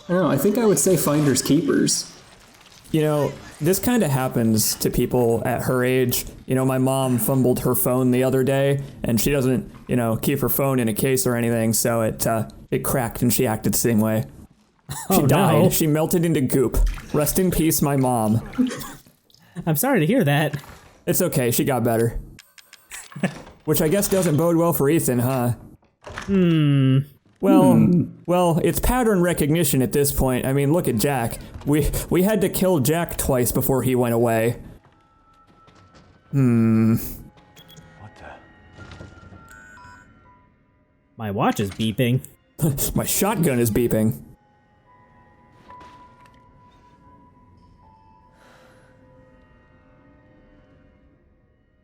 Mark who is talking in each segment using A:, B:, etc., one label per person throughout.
A: I don't know, I think I would say finders keepers.
B: You know, this kind of happens to people at her age. You know, my mom fumbled her phone the other day, and she doesn't, you know, keep her phone in a case or anything, so it cracked and she acted the same way. She died. No. She melted into goop. Rest in peace, my mom.
C: I'm sorry to hear that.
B: It's okay, she got better. Which I guess doesn't bode well for Ethan, huh? Well, it's pattern recognition at this point. I mean, look at Jack. We had to kill Jack twice before he went away.
D: What the?
C: My watch is beeping.
B: My shotgun is beeping.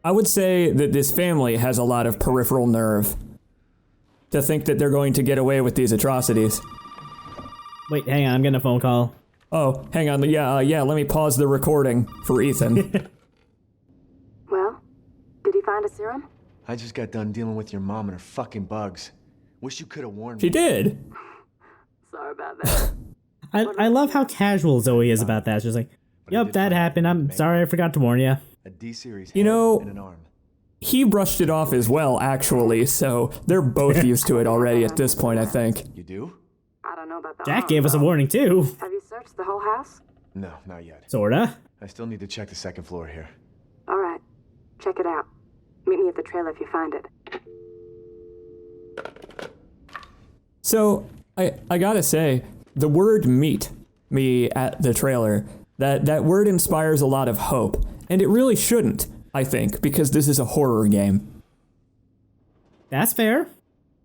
B: I would say that this family has a lot of peripheral nerve to think that they're going to get away with these atrocities.
C: Wait, hang on, I'm getting a phone call.
B: Oh, hang on, yeah, let me pause the recording for Ethan.
E: Well, did he find a serum?
D: I just got done dealing with your mom and her fucking bugs. Wish you could have warned
B: She
D: me.
B: did.
E: Sorry about that.
C: I love how casual Zoe is about that. She's like, yep, that happened. I'm sorry I forgot to warn you.
D: A D-series
B: You know,
D: and an arm.
B: he brushed it off as well, actually, so they're both used to it already at this point, I think.
D: You do?
E: I don't know about the
C: Jack
E: arm,
C: gave us a
E: though.
C: warning too.
E: Have you searched the whole house?
D: No, not yet.
C: Sorta.
D: I still need to check the second floor here.
E: All right. Check it out. Meet me at the trailer if you find it.
B: So, I gotta say, the word meet me at the trailer, that word inspires a lot of hope. And it really shouldn't, I think, because this is a horror game.
C: That's fair.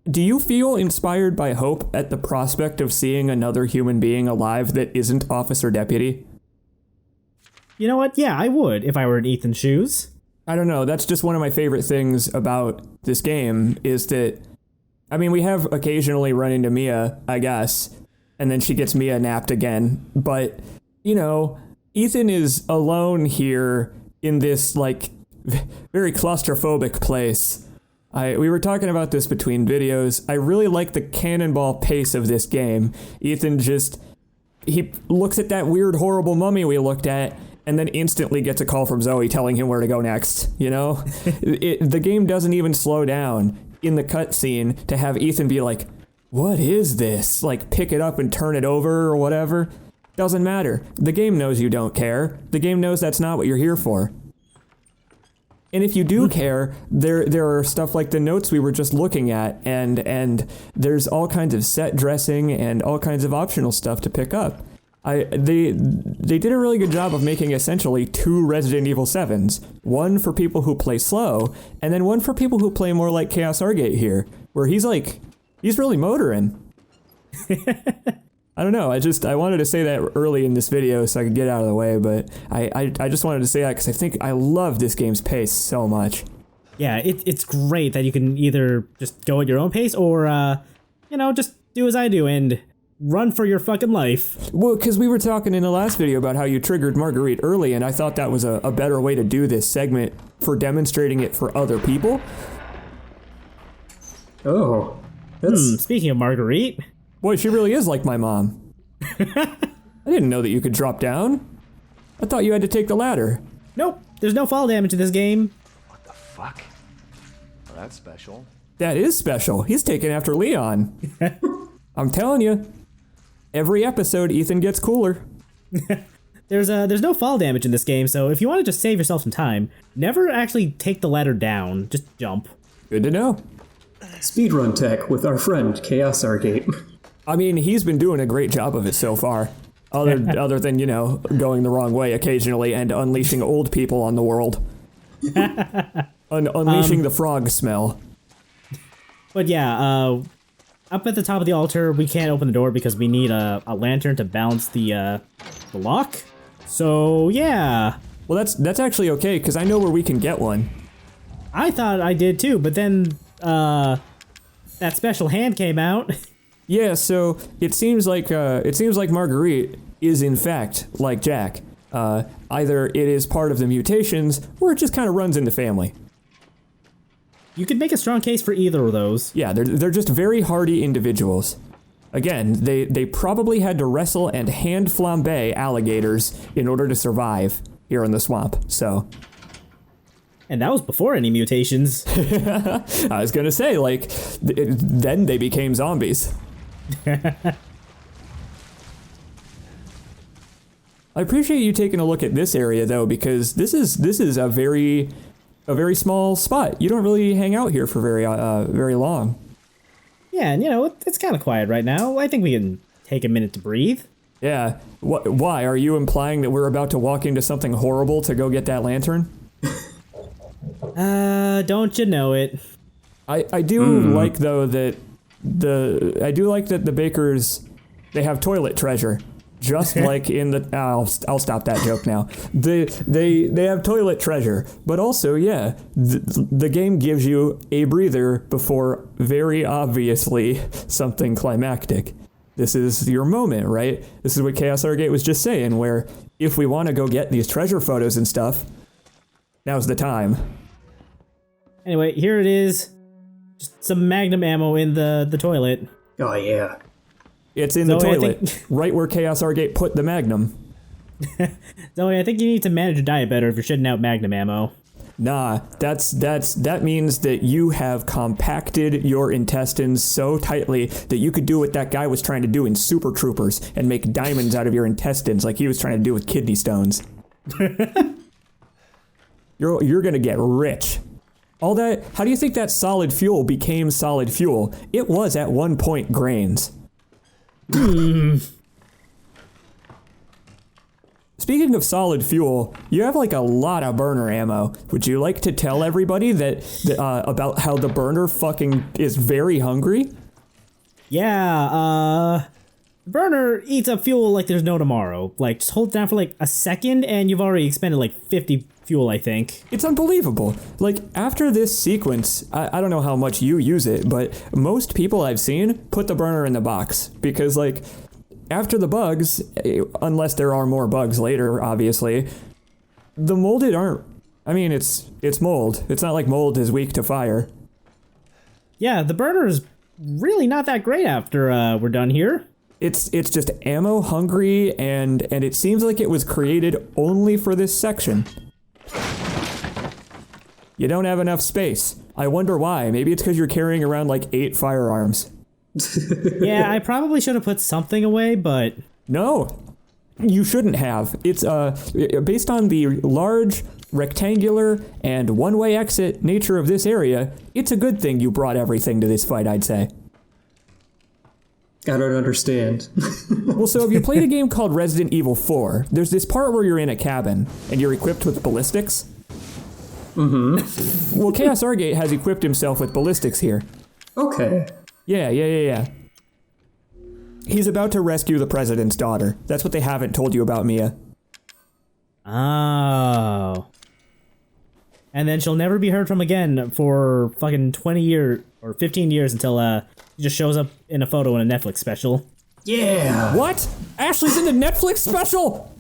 B: Do you feel inspired by hope at the prospect of seeing another human being alive that isn't Officer Deputy?
C: You know what? Yeah, I would if I were in Ethan's shoes.
B: I don't know, that's just one of my favorite things about this game, is that, I mean, we have occasionally run into Mia, I guess, and then she gets Mia napped again, but, you know, Ethan is alone here in this, like, very claustrophobic place. We were talking about this between videos. I really like the cannonball pace of this game. Ethan he looks at that weird, horrible mummy we looked at, and then instantly gets a call from Zoe telling him where to go next, you know? The game doesn't even slow down in the cutscene to have Ethan be like, what is this? Like, pick it up and turn it over or whatever. Doesn't matter. The game knows you don't care. The game knows that's not what you're here for. And if you do care, there are stuff like the notes we were just looking at, and there's all kinds of set dressing and all kinds of optional stuff to pick up. They did a really good job of making essentially 2 Resident Evil 7s. One for people who play slow, and then one for people who play more like ChaosArgate here, where he's really motoring. I don't know, I wanted to say that early in this video so I could get out of the way, but I just wanted to say that because I love this game's pace so much.
C: Yeah, it's great that you can either just go at your own pace or, just do as I do and run for your fucking life.
B: Well, because we were talking in the last video about how you triggered Marguerite early, and I thought that was a better way to do this segment for demonstrating it for other people.
A: Oh, that's...
C: Speaking of Marguerite...
B: Boy, she really is like my mom. I didn't know that you could drop down. I thought you had to take the ladder.
C: Nope, there's no fall damage in this game.
D: What the fuck? Well, that's special.
B: That is special. He's taken after Leon. I'm telling you, every episode Ethan gets cooler.
C: There's no fall damage in this game, so if you want to just save yourself some time, never actually take the ladder down, just jump.
B: Good to know.
A: Speedrun tech with our friend ChaosArgate.
B: I mean, he's been doing a great job of it so far. Other than, going the wrong way occasionally and unleashing old people on the world. Unleashing the frog smell.
C: But yeah, up at the top of the altar, we can't open the door because we need a lantern to balance the lock. So, yeah.
B: Well, that's actually okay, because I know where we can get one.
C: I thought I did too, but then, that special hand came out.
B: Yeah, so it seems like Marguerite is in fact like Jack. Either it is part of the mutations, or it just kind of runs in the family.
C: You could make a strong case for either of those.
B: Yeah, they're just very hardy individuals. Again, they probably had to wrestle and hand flambe alligators in order to survive here in the swamp, so.
C: And that was before any mutations.
B: I was gonna say, like, then they became zombies. I appreciate you taking a look at this area though, because this is a very small spot. You don't really hang out here for very long.
C: Yeah, and it's kind of quiet right now. I think we can take a minute to breathe.
B: Yeah. Why? Are you implying that we're about to walk into something horrible to go get that lantern?
C: Don't you know it?
B: I do like though that the bakers, they have toilet treasure. Just like in the I'll stop that joke now. They have toilet treasure, but also the game gives you a breather before very obviously something climactic. This is your moment, right? This is what ChaosArgate was just saying, where if we want to go get these treasure photos and stuff, now's the time.
C: Anyway, here it is. Just some magnum ammo in the toilet.
A: Oh, yeah.
B: It's in the toilet, right where ChaosArgate put the magnum.
C: Zoe, I think you need to manage your diet better if you're shitting out magnum ammo.
B: Nah, that means that you have compacted your intestines so tightly that you could do what that guy was trying to do in Super Troopers and make diamonds out of your intestines like he was trying to do with kidney stones. You're gonna get rich. All that, how do you think that solid fuel became solid fuel? It was at one point grains. Speaking of solid fuel, you have like a lot of burner ammo. Would you like to tell everybody that about how the burner fucking is very hungry?
C: Yeah, burner eats up fuel like there's no tomorrow. Like, just hold it down for like a second and you've already expended like 50 fuel, I think.
B: It's unbelievable. Like, after this sequence, I don't know how much you use it, but most people I've seen put the burner in the box because, like, after the bugs, unless there are more bugs later, obviously, the molded aren't. I mean, it's mold. It's not like mold is weak to fire.
C: Yeah, the burner is really not that great after we're done here.
B: It's just ammo hungry, and it seems like it was created only for this section. You don't have enough space. I wonder why. Maybe it's because you're carrying around like 8 firearms.
C: Yeah, I probably should have put something away, but...
B: No, you shouldn't have. It's based on the large, rectangular, and one-way exit nature of this area, it's a good thing you brought everything to this fight, I'd say.
A: I don't understand.
B: Well, so have you played a game called Resident Evil 4? There's this part where you're in a cabin, and you're equipped with ballistics. Mm-hmm. Well, ChaosArgate has equipped himself with ballistics here.
A: Okay.
B: Yeah. He's about to rescue the president's daughter. That's what they haven't told you about Mia.
C: Oh. And then she'll never be heard from again for fucking 20 years or 15 years until she just shows up in a photo in a Netflix special.
A: Yeah.
B: What? Ashley's in the Netflix special?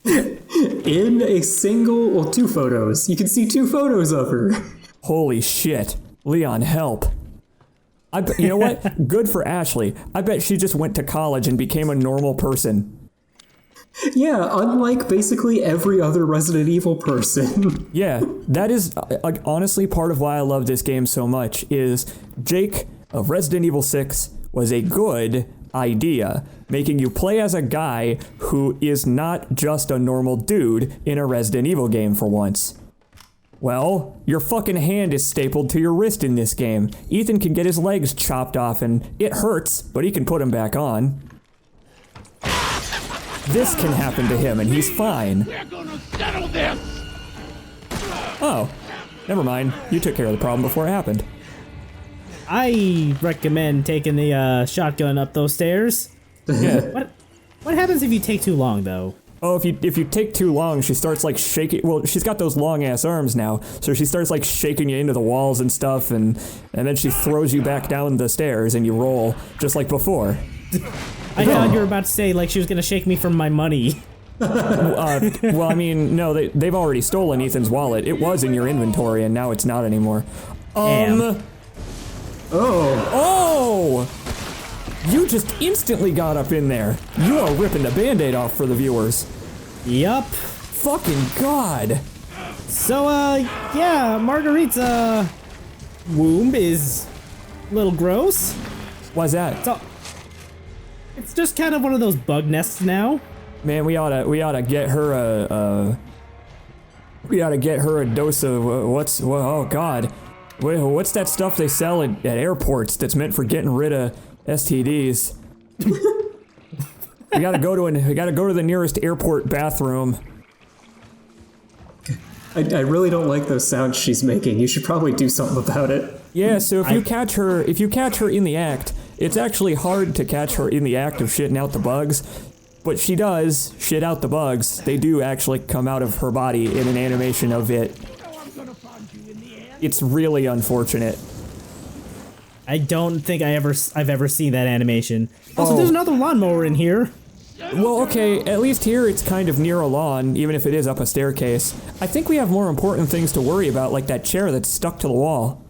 A: In a single, well, 2 photos. You can see 2 photos of her.
B: Holy shit. Leon, help. You know what? Good for Ashley. I bet she just went to college and became a normal person.
A: Yeah, unlike basically every other Resident Evil person.
B: Yeah, that is honestly part of why I love this game so much is Jake of Resident Evil 6 was a good idea, making you play as a guy who is not just a normal dude in a Resident Evil game for once. Well, your fucking hand is stapled to your wrist in this game. Ethan can get his legs chopped off and it hurts, but he can put them back on. This can happen to him and he's fine.
F: We're gonna settle this!
B: Oh, never mind. You took care of the problem before it happened.
C: I recommend taking the shotgun up those stairs.
B: Yeah.
C: What happens if you take too long, though?
B: Oh, if you take too long, she starts like shaking. Well, she's got those long ass arms now, so she starts like shaking you into the walls and stuff, and then she throws you back down the stairs and you roll just like before.
C: I thought you were about to say like she was gonna shake me from my money.
B: Well, I mean, no, they've already stolen Ethan's wallet. It was in your inventory, and now it's not anymore.
C: Damn.
B: Oh! You just instantly got up in there. You are ripping the band-aid off for the viewers.
C: Yup.
B: Fucking God.
C: So, yeah, Marguerite's, womb is a little gross.
B: Why's that?
C: So, it's just kind of one of those bug nests now.
B: Man, we oughta get her a dose of oh God, what's that stuff they sell at airports that's meant for getting rid of STDs? we gotta go to the nearest airport bathroom.
A: I really don't like those sounds she's making. You should probably do something about it.
B: Yeah, so if you catch her in the act, it's actually hard to catch her in the act of shitting out the bugs. But she does shit out the bugs. They do actually come out of her body in an animation of it. It's really unfortunate.
C: I don't think I've ever seen that animation. Also, there's another lawnmower in here.
B: Well, okay, at least here it's kind of near a lawn, even if it is up a staircase. I think we have more important things to worry about, like that chair that's stuck to the wall.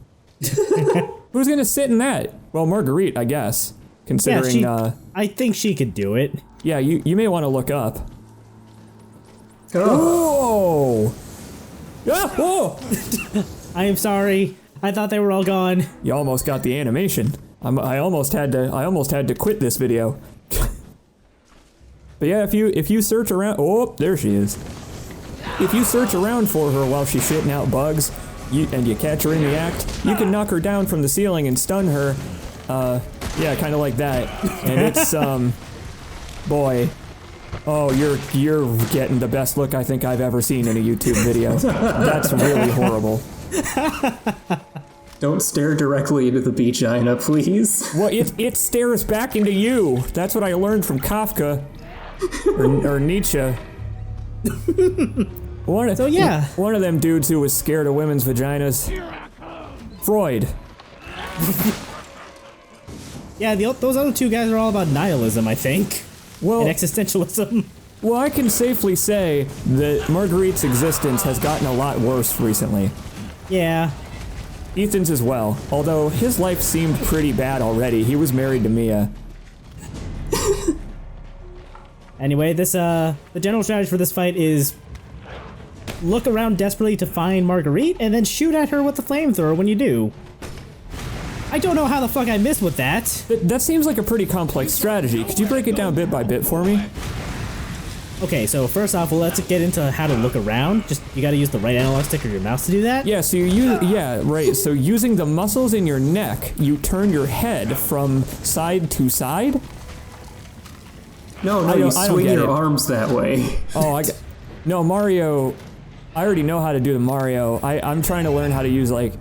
B: Who's gonna sit in that? Well, Marguerite, I guess. Considering,
C: I think she could do it.
B: Yeah, you may want to look up.
A: Oh.
B: Whoa! Ah, whoa!
C: I am sorry. I thought they were all gone.
B: You almost got the animation. I almost had to quit this video. But yeah, if you search around, oh, there she is. If you search around for her while she's shitting out bugs, and you catch her in the act, you can knock her down from the ceiling and stun her. Yeah, kind of like that. And it's boy, oh, you're getting the best look I think I've ever seen in a YouTube video. That's really horrible.
A: Don't stare directly into the vagina, please.
B: Well, it stares back into you. That's what I learned from Kafka or Nietzsche. One of them dudes who was scared of women's vaginas. Freud.
C: Yeah, those other two guys are all about nihilism, I think.
B: Well,
C: and existentialism.
B: Well, I can safely say that Marguerite's existence has gotten a lot worse recently.
C: Yeah.
B: Ethan's as well, although his life seemed pretty bad already. He was married to Mia.
C: Anyway, the general strategy for this fight is look around desperately to find Marguerite and then shoot at her with the flamethrower when you do. I don't know how the fuck I missed with that.
B: That seems like a pretty complex strategy. Could you break it down bit by bit for me?
C: Okay, so first off, well, let's get into how to look around. Just, you gotta use the right analog stick or your mouse to do that.
B: Yeah, so right. So using the muscles in your neck, you turn your head from side to side?
A: No, you swing your arms that way.
B: Oh, no, Mario, I already know how to do the Mario. I'm trying to learn how to use, like,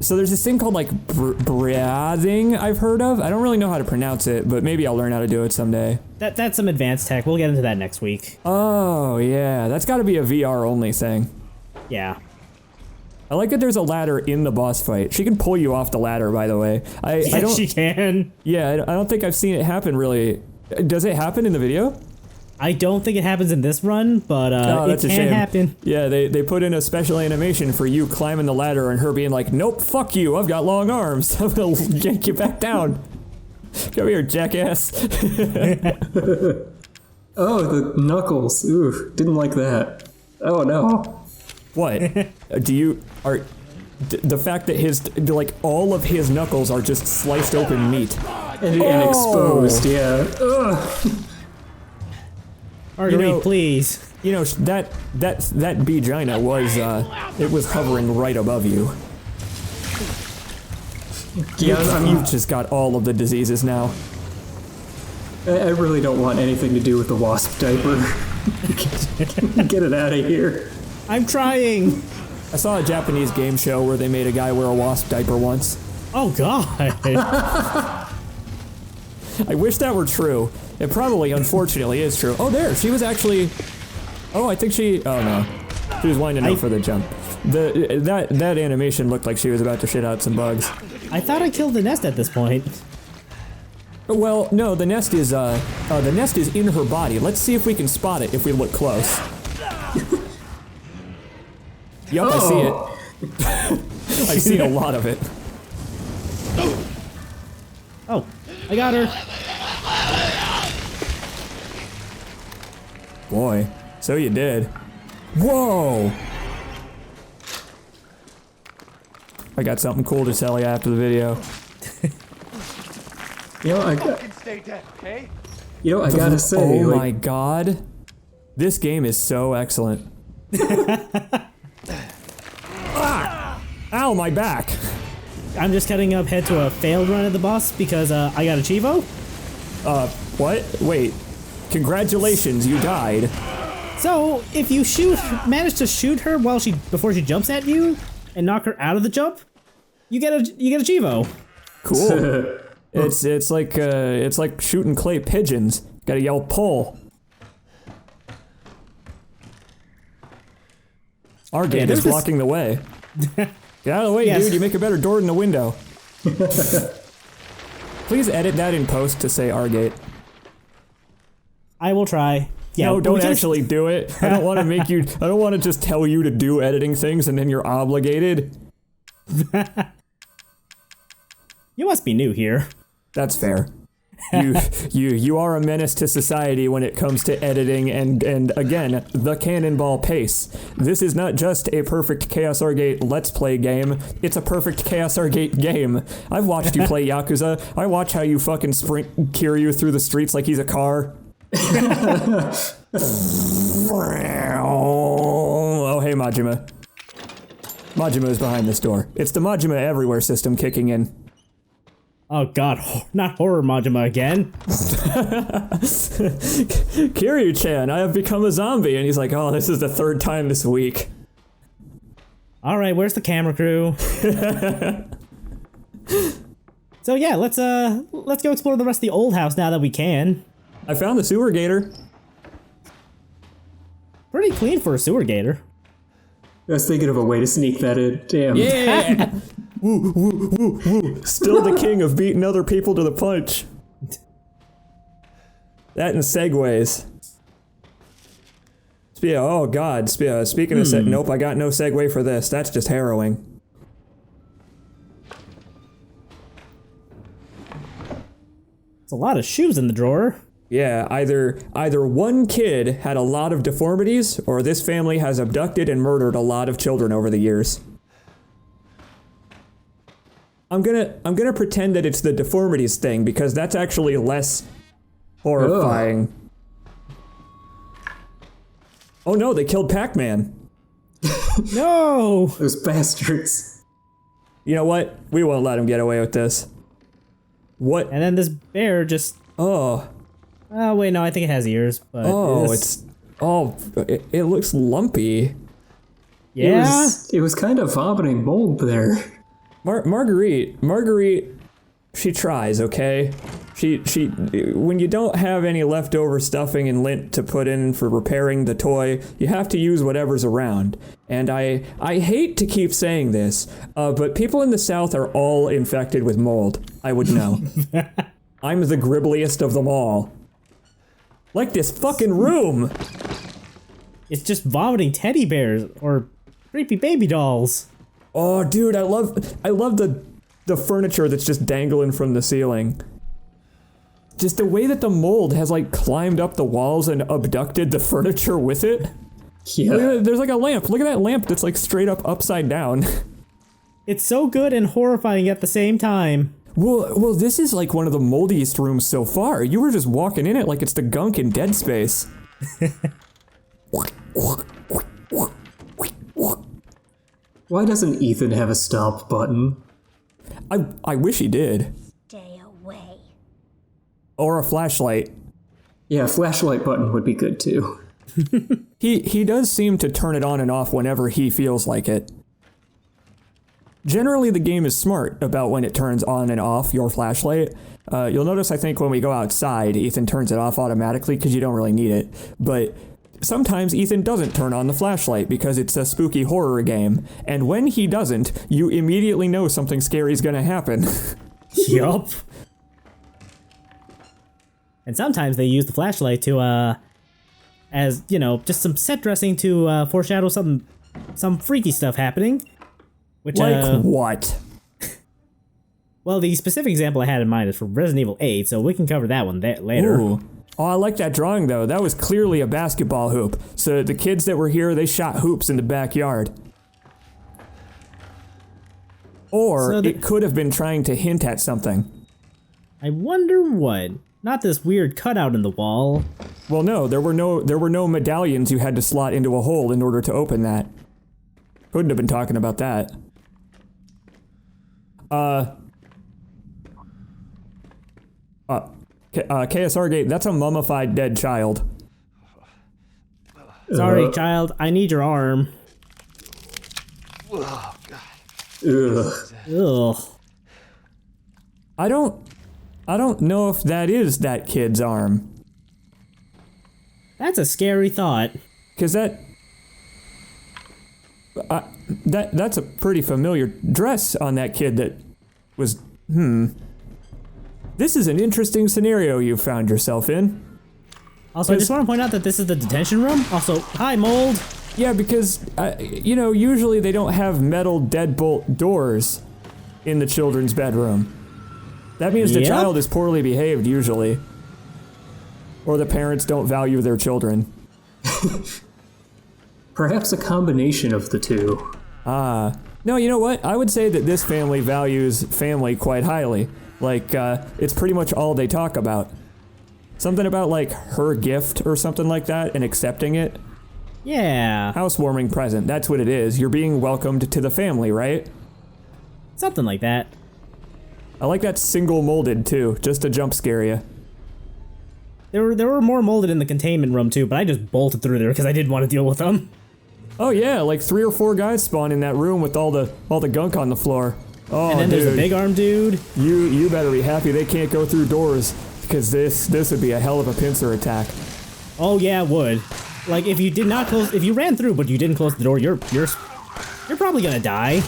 B: so there's this thing called, like, breathing I've heard of. I don't really know how to pronounce it, but maybe I'll learn how to do it someday.
C: That's some advanced tech. We'll get into that next week.
B: Oh, yeah. That's gotta be a VR-only thing.
C: Yeah.
B: I like that there's a ladder in the boss fight. She can pull you off the ladder, by the way.
C: Yes, she can.
B: Yeah, I don't think I've seen it happen, really. Does it happen in the video?
C: I don't think it happens in this run, but it can happen.
B: Yeah, they put in a special animation for you climbing the ladder and her being like, nope, fuck you, I've got long arms. I'm gonna yank you back down. Come here, jackass.
A: Oh, the knuckles. Ooh, didn't like that. Oh no.
B: What? The fact that all of his knuckles are just sliced open meat.
A: And exposed, yeah. Ugh.
C: Marguerite, please.
B: You know, that vagina was, it was hovering right above you.
A: Yeah,
B: You've just got all of the diseases now.
A: I really don't want anything to do with the wasp diaper. Get it out of here.
C: I'm trying.
B: I saw a Japanese game show where they made a guy wear a wasp diaper once.
C: Oh, God.
B: I wish that were true. It probably, unfortunately, is true. Oh, there, she was actually... Oh, I think she... Oh, no. She was winding up for the jump. That animation looked like she was about to shit out some bugs.
C: I thought I killed the nest at this point.
B: Well, no, the nest is in her body. Let's see if we can spot it if we look close. Yup, I see it. I've seen a lot of it.
C: Oh. I got her.
B: Boy, so you did. Whoa! I got something cool to tell you after the video.
D: Stay dead, okay?
A: I gotta say,
B: Oh my god. This game is so excellent. Ah! Ow, my back!
C: I'm just cutting up head to a failed run at the boss because I got a Chivo.
B: What? Wait. Congratulations, you died.
C: So if you manage to shoot her before she jumps at you and knock her out of the jump, you get a Chivo.
B: Cool. it's like shooting clay pigeons. Gotta yell pull. Argate is blocking the way. Get out of the way,
C: Yes.
B: dude. You make a better door than a window. Please edit that in post to say Argate.
C: I will try. Yeah,
B: No, don't
C: we just-
B: actually do it. I don't want to make you. I don't want to just tell you to do editing things and then you're obligated.
C: You must be new here.
B: That's fair. You are a menace to society when it comes to editing and again, the cannonball pace. This is not just a perfect ChaosArgate Let's Play game, it's a perfect ChaosArgate game. I've watched you play Yakuza. I watch how you fucking sprint Kiryu through the streets like he's a car. Oh, hey Majima. Majima is behind this door. It's the Majima Everywhere system kicking in.
C: Oh god, not horror Majima again.
B: Kiryu-chan, I have become a zombie. And he's like, oh, this is the third time this week.
C: Alright, where's the camera crew? So yeah, let's go explore the rest of the old house now that we can.
B: I found the sewer gator.
C: Pretty clean for a sewer gator.
A: I was thinking of a way to sneak that in. Damn.
B: Yeah! Woo, woo, woo, woo. Still the king of beating other people to the punch. That and segues. Oh god, speaking of nope, I got no segue for this. That's just harrowing.
C: It's a lot of shoes in the drawer.
B: Yeah, either one kid had a lot of deformities, or this family has abducted and murdered a lot of children over the years. I'm gonna pretend that it's the deformities thing because that's actually less horrifying. Ugh. Oh no, they killed Pac-Man.
C: No!
A: Those bastards.
B: You know what? We won't let him get away with this. What?
C: And then this bear just...
B: Oh.
C: Oh wait, no, I think it has ears, but...
B: Oh, it looks lumpy.
C: Yeah?
A: It was kind of vomiting mold there.
B: Marguerite, she tries, okay? She when you don't have any leftover stuffing and lint to put in for repairing the toy, you have to use whatever's around. And I hate to keep saying this, but people in the South are all infected with mold. I would know. I'm the gribbliest of them all. Like this fucking room!
C: It's just vomiting teddy bears, or creepy baby dolls.
B: Oh, dude, I love the furniture that's just dangling from the ceiling. Just the way that the mold has like climbed up the walls and abducted the furniture with it.
A: Yeah.
B: There's like a lamp. Look at that lamp that's like straight up upside down.
C: It's so good and horrifying at the same time.
B: Well, this is like one of the moldiest rooms so far. You were just walking in it like it's the gunk in Dead Space.
A: Why doesn't Ethan have a stop button?
B: I wish he did.
F: Stay away.
B: Or a flashlight.
A: Yeah, a flashlight button would be good too.
B: He does seem to turn it on and off whenever he feels like it. Generally, the game is smart about when it turns on and off your flashlight. You'll notice, I think, when we go outside, Ethan turns it off automatically because you don't really need it. But sometimes Ethan doesn't turn on the flashlight because it's a spooky horror game. And when he doesn't, you immediately know something scary is going to happen.
C: Yup. And sometimes they use the flashlight to, as, you know, just some set dressing to foreshadow some freaky stuff happening. Which,
B: Like what?
C: Well, the specific example I had in mind is from Resident Evil 8, so we can cover that one later.
B: Ooh. Oh, I like that drawing, though. That was clearly a basketball hoop. So the kids that were here, they shot hoops in the backyard. Or
C: So
B: it could have been trying to hint at something.
C: I wonder what. Not this weird cutout in the wall.
B: Well, no, there were no medallions you had to slot into a hole in order to open that. Couldn't have been talking about that. ChaosArgate, that's a mummified dead child.
C: Sorry, child. I need your arm.
D: Oh, God.
C: Ugh.
B: I don't know if that is that kid's arm.
C: That's a scary thought.
B: Cause that's a pretty familiar dress on that kid that was, This is an interesting scenario you found yourself in.
C: Also, I just want to point out that this is the detention room. Also, hi, mold.
B: Yeah, because, usually they don't have metal deadbolt doors in the children's bedroom. That means the
C: Yep.
B: child is poorly behaved, usually. Or the parents don't value their children.
A: Perhaps a combination of the two.
B: No, you know what? I would say that this family values family quite highly. Like, it's pretty much all they talk about. Something about, like, her gift or something like that and accepting it.
C: Yeah,
B: Housewarming present, that's what it is. You're being welcomed to the family, right?
C: something like that.
B: I like that single molded, too, just to jump scare you.
C: There were more molded in the containment room too, but I just bolted through there because I didn't want to deal with them.
B: Oh yeah, like 3 or 4 guys spawn in that room with all the gunk on the floor. Oh,
C: And then
B: dude.
C: there's a big arm dude.
B: You better be happy they can't go through doors, because this would be a hell of a pincer attack.
C: Oh yeah, it would. Like if you ran through but you didn't close the door, you're probably gonna die.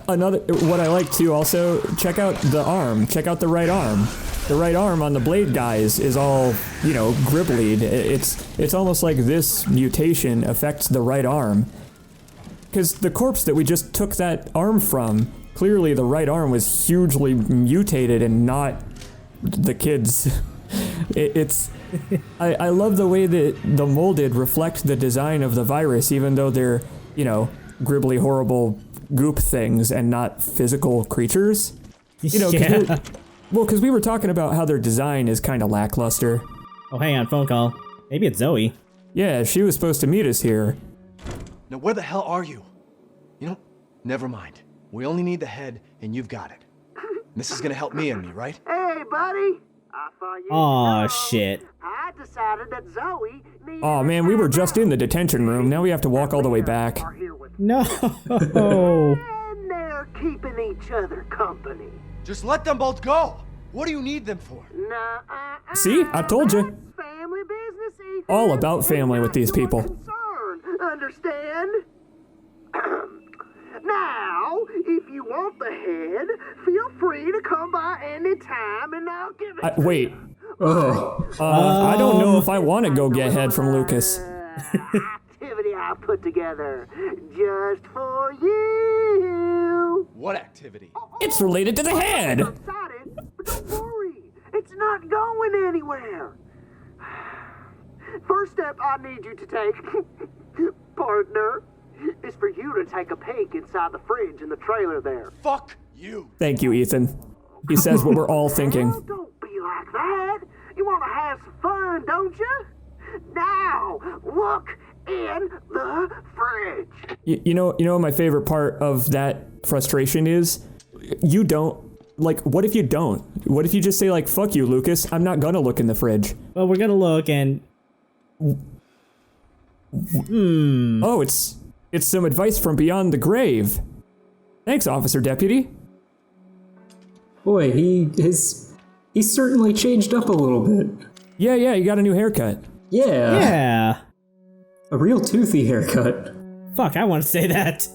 B: What I like too, also, check out the arm. Check out the right arm. The right arm on the blade guys is all, gribbly. It's almost like this mutation affects the right arm. Because the corpse that we just took that arm from, clearly the right arm was hugely mutated and not the kid's. I love the way that the molded reflect the design of the virus, even though they're, gribbly, horrible goop things and not physical creatures.
C: Yeah.
B: Because we were talking about how their design is kind of lackluster.
C: Oh, hang on, phone call. Maybe it's Zoe.
B: Yeah, she was supposed to meet us here.
D: Now, where the hell are you? Never mind. We only need the head, and you've got it. This is gonna help me and me, right?
F: Hey, buddy. I thought you
C: Aw,
F: know.
C: shit.
F: I decided that Zoe needed
B: Oh man, we were just in the detention room. Now we have to walk all the way back.
F: are here with
C: No.
F: and they're keeping each other company.
D: Just let them both go! What do you need them for?
F: Nah,
B: See? I told you.
F: Family business, Ethan.
B: All about family with these
F: It's not
B: people.
F: your concern, understand? Now, if you want the head, feel free to come by any time and I'll give it to
B: Wait.
A: Oh,
B: I don't know if I want to go get head from Lucas.
F: activity I put together just for you.
D: What activity?
B: It's related to the head.
F: I'm excited, but don't worry. It's not going anywhere. First step I need you to take, partner, is for you to take a peek inside the fridge in the trailer there.
D: Fuck you!
B: Thank you, Ethan. He says what we're all thinking.
F: Oh, don't be like that. You want to have some fun, don't you? Now, look in the fridge.
B: You know what my favorite part of that frustration is? You don't. Like, what if you don't? What if you just say, like, fuck you, Lucas, I'm not gonna look in the fridge.
C: Well, we're gonna look and...
B: Oh, it's some advice from beyond the grave. Thanks, Officer Deputy.
A: boy, he's certainly changed up a little bit.
B: Yeah, you got a new haircut.
A: Yeah,
C: Yeah.
A: a real toothy haircut.
C: Fuck, I want to say that.